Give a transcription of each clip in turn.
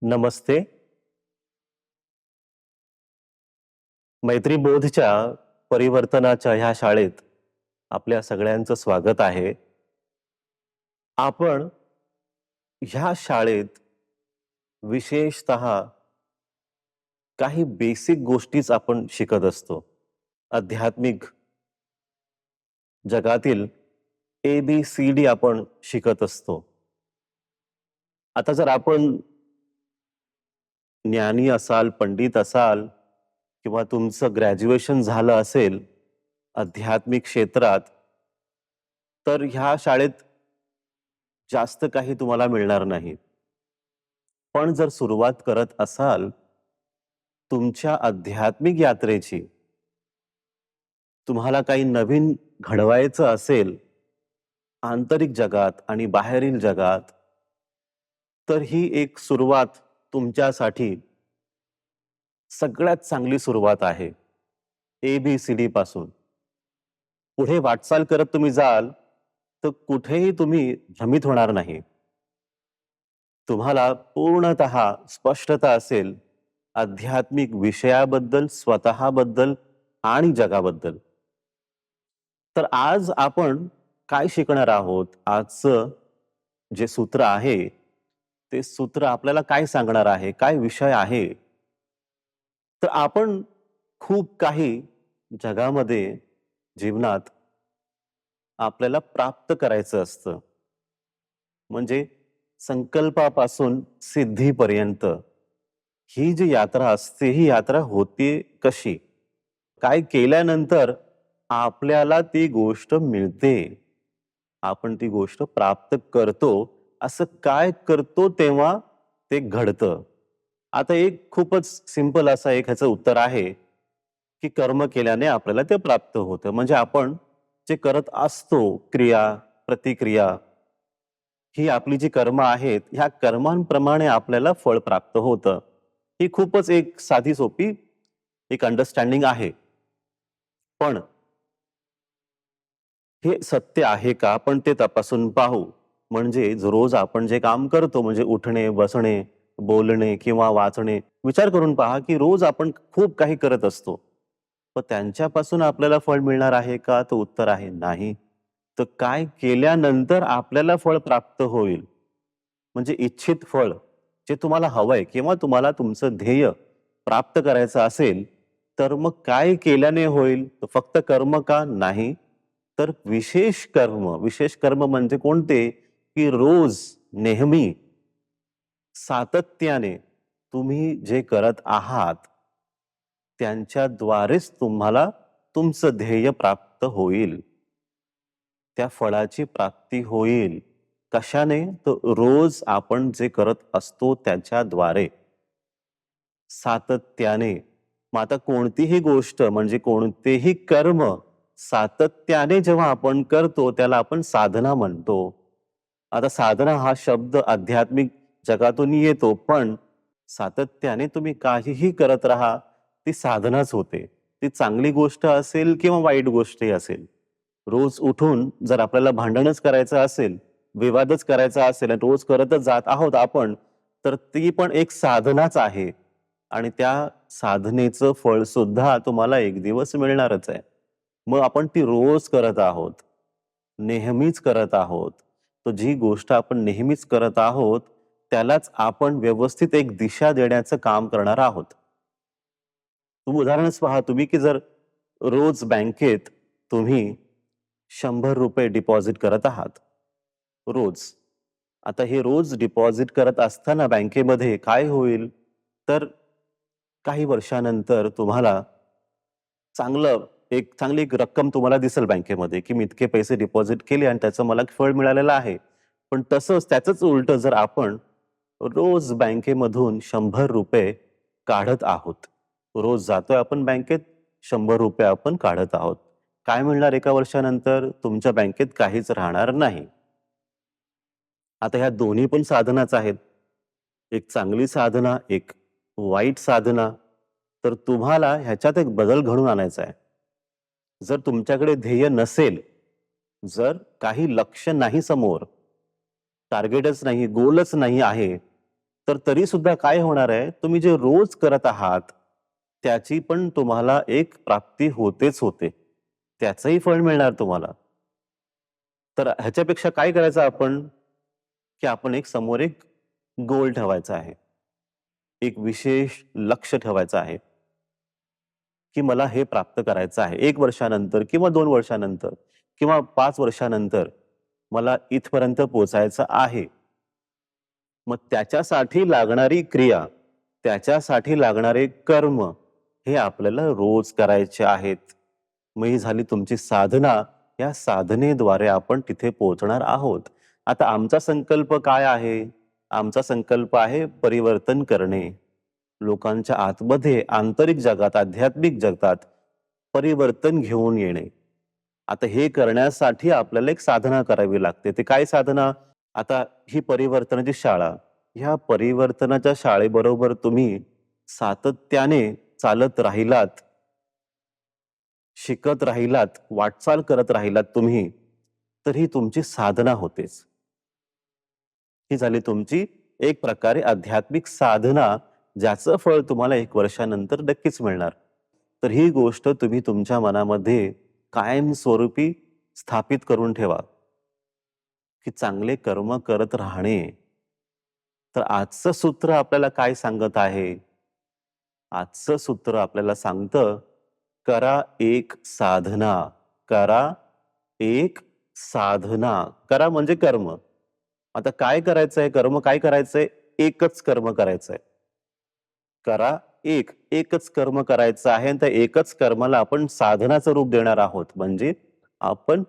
नमस्ते. मैत्रीबोधच्या परिवर्तनाच्या ह्या शाळेत आपल्या सगळ्यांचं स्वागत आहे. आपण ह्या शाळेत विशेषतः काही बेसिक गोष्टीच आपण शिकत असतो. आध्यात्मिक जगातील ABCD आपण शिकत असतो. आता जर आपण ज्ञानी असाल, पंडित असाल किंवा तुमचं ग्रॅज्युएशन झालं असेल आध्यात्मिक क्षेत्रात, तर ह्या शाळेत जास्त काही तुम्हाला मिळणार नाही. पण जर सुरुवात करत असाल तुमच्या आध्यात्मिक यात्रेची, तुम्हाला काही नवीन घडवायचं असेल आंतरिक जगात आणि बाहेरील जगात, तर ही एक सुरुवात तुमच्यासाठी सगळ्यात चांगली सुरुवात आहे. ABCD पासून पुढे वाटचाल करत तुम्ही जाल तर कुठेही तुम्ही भ्रमित होणार नाही. तुम्हाला पूर्णतः स्पष्टता असेल आध्यात्मिक विषयाबद्दल, स्वतःबद्दल आणि जगाबद्दल. तर आज आपण काय शिकणार आहोत? आजचं जे सूत्र आहे, ते सूत्र आपल्याला काय सांगणार आहे? काय विषय आहे? तर आपण खूप काही जगामध्ये, जीवनात आपल्याला प्राप्त करायचं असतं. म्हणजे संकल्पापासून सिद्धीपर्यंत ही जी यात्रा असते, ही यात्रा होते कशी? काय केल्यानंतर आपल्याला ती गोष्ट मिळते? आपण ती गोष्ट प्राप्त करतो. असं काय करतो तेव्हा ते घडतं? आता एक खूपच सिंपल असा एक ह्याचं उत्तर आहे, की कर्म केल्याने आपल्याला ते प्राप्त होतं. म्हणजे आपण जे करत असतो क्रिया, प्रतिक्रिया, ही आपली जी कर्म आहेत, ह्या कर्मांप्रमाणे आपल्याला फळ प्राप्त होतं. ही खूपच एक साधी सोपी एक अंडरस्टँडिंग आहे. पण हे सत्य आहे का? आपण ते तपासून पाहू. म्हणजे रोज आपण जे काम करतो म्हणजे उठणे, बसणे, बोलणे किंवा वाचणे, विचार करून पहा, की रोज आपण खूप काही करत असतो. पण त्यांच्यापासून आपल्याला फळ मिळणार आहे का? तर उत्तर आहे नाही. तर काय केल्यानंतर आपल्याला फळ प्राप्त होईल? म्हणजे इच्छित फळ जे तुम्हाला हवंय किंवा तुम्हाला तुमचं ध्येय प्राप्त करायचं असेल, तर मग काय केल्याने होईल? तर फक्त कर्म का? नाही. तर विशेष कर्म म्हणजे कोणते? की रोज, नेहमी, सातत्याने तुम्ही जे करत आहात, त्यांच्याद्वारेच तुम्हाला तुमचं ध्येय प्राप्त होईल. त्या फळाची प्राप्ती होईल. कशाने? तर रोज आपण जे करत असतो त्याच्याद्वारे. सातत्याने. मग आता कोणतीही गोष्ट म्हणजे कोणतेही कर्म सातत्याने जेव्हा आपण करतो त्याला आपण साधना म्हणतो. आता साधना हा शब्द आध्यात्मिक जगातून येतो, पण सातत्याने तुम्ही काहीही करत राहा, ती साधनाच होते. ती चांगली गोष्ट असेल किंवा वाईट गोष्टही असेल. रोज उठून जर आपल्याला भांडणच करायचं असेल, विवादच करायचा असेल आणि रोज करतच जात आहोत आपण, तर ती पण एक साधनाच आहे. आणि त्या साधनेचं फळ सुद्धा तुम्हाला एक दिवस मिळणारच आहे. मग आपण ती रोज करत आहोत, नेहमीच करत आहोत. तर जी गोष्ट आपण नेहमीच करत आहोत, त्यालाच आपण व्यवस्थित एक दिशा देण्याचं काम करणार आहोत. तुम्ही उदाहरणच पहा तुम्ही, की जर रोज बँकेत तुम्ही ₹100 डिपॉझिट करत आहात. रोज. आता हे रोज डिपॉझिट करत असताना बँकेमध्ये काय होईल? तर काही वर्षानंतर तुम्हाला चांगली एक रक्कम तुम्हाला दिसेल बँकेमध्ये, की मी इतके पैसे डिपॉझिट केले आणि त्याचं मला फळ मिळालेलं आहे. पण तसंच त्याचंच उलटं जर आपण रोज बँकेमधून ₹100 काढत आहोत. रोज जातोय आपण बँकेत, ₹100 आपण काढत आहोत. काय मिळणार एका वर्षानंतर? तुमच्या बँकेत काहीच राहणार नाही. आता ह्या दोन्ही पण साधनाच आहेत. एक चांगली साधना, एक वाईट साधना. तर तुम्हाला ह्याच्यात एक बदल घडवून आणायचा आहे. जर तुमच्याकडे ध्येय नसेल, जर काही लक्ष्य नाही समोर, टार्गेटच नाही, गोलच नाही आहे, तर तरी सुद्धा काय होणार आहे, तुम्ही जे रोज करत आहात त्याची पण तुम्हाला एक प्राप्ती होतेच होते. त्याचंही फळ मिळणार तुम्हाला. तर ह्याच्यापेक्षा काय करायचं आपण, की आपण एक समोर एक गोल ठेवायचा आहे. एक विशेष लक्ष्य ठेवायचं आहे, की मला हे प्राप्त करायचं आहे. 1 वर्षानंतर किंवा 2 वर्षानंतर किंवा 5 वर्षानंतर मला इथपर्यंत पोहोचायचं आहे. मग त्याच्यासाठी लागणारी क्रिया, त्याच्यासाठी लागणारे कर्म हे आपल्याला रोज करायचे आहेत. मग ही झाली तुमची साधना. या साधनेद्वारे आपण तिथे पोहोचणार आहोत. आता आमचा संकल्प काय आहे? आमचा संकल्प आहे परिवर्तन करणे. लोकांच्या आतमध्ये, आंतरिक जगात, आध्यात्मिक जगतात परिवर्तन घेऊन येणे. आता हे करण्यासाठी आपल्याला एक साधना करावी लागते. ते काय साधना? आता ही परिवर्तनाची शाळा, ह्या परिवर्तनाच्या शाळेबरोबर तुम्ही सातत्याने चालत राहिलात, शिकत राहिलात, वाटचाल करत राहिलात तुम्ही, तर ही तुमची साधना होतेच. ही झाली तुमची एक प्रकारे आध्यात्मिक साधना, ज्याचं फळ तुम्हाला 1 वर्षानंतर नक्कीच मिळणार. तर ही गोष्ट तुम्ही तुमच्या मनामध्ये कायमस्वरूपी स्थापित करून ठेवा, की चांगले कर्म करत राहणे. तर आजचं सूत्र आपल्याला काय सांगत आहे? आजचं सूत्र आपल्याला सांगतं, करा एक साधना. करा एक साधना. करा म्हणजे कर्म. आता काय करायचंय? कर्म काय करायचंय? एकच कर्म करायचंय. करा एकच कर्म करायचं आहे आणि त्या एकच कर्माला आपण साधनाचं रूप देणार आहोत. म्हणजे आपण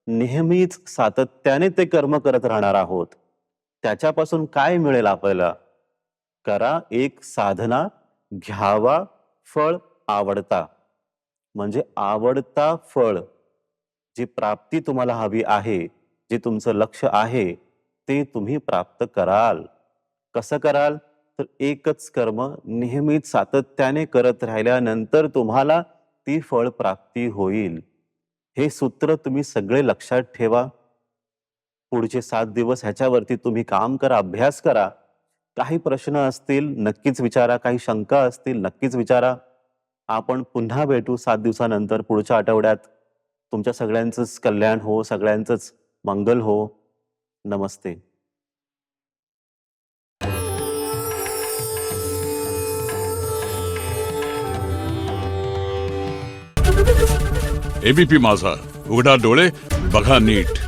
नेहमीच सातत्याने ते कर्म करत राहणार आहोत. त्याच्यापासून काय मिळेल आपल्याला? करा एक साधना, घ्यावा फळ आवडता. म्हणजे आवडता फळ, जी प्राप्ती तुम्हाला हवी आहे, जे तुमचं लक्ष्य आहे, ते तुम्ही प्राप्त कराल. कसं कराल? तर एकच कर्म नेहमीच सातत्याने करत राहिल्यानंतर तुम्हाला ती फळ प्राप्ती होईल. हे सूत्र तुम्ही सगळे लक्षात ठेवा. पुढचे 7 दिवस ह्याच्यावरती तुम्ही काम करा, अभ्यास करा. काही प्रश्न असतील नक्कीच विचारा, काही शंका असतील नक्कीच विचारा. आपण पुन्हा भेटू 7 दिवसानंतर पुढच्या आठवड्यात. तुमच्या सगळ्यांचंच कल्याण हो, सगळ्यांचंच मंगल हो. नमस्ते. एबीपी माझा, उघडा डोळे बघा नीट.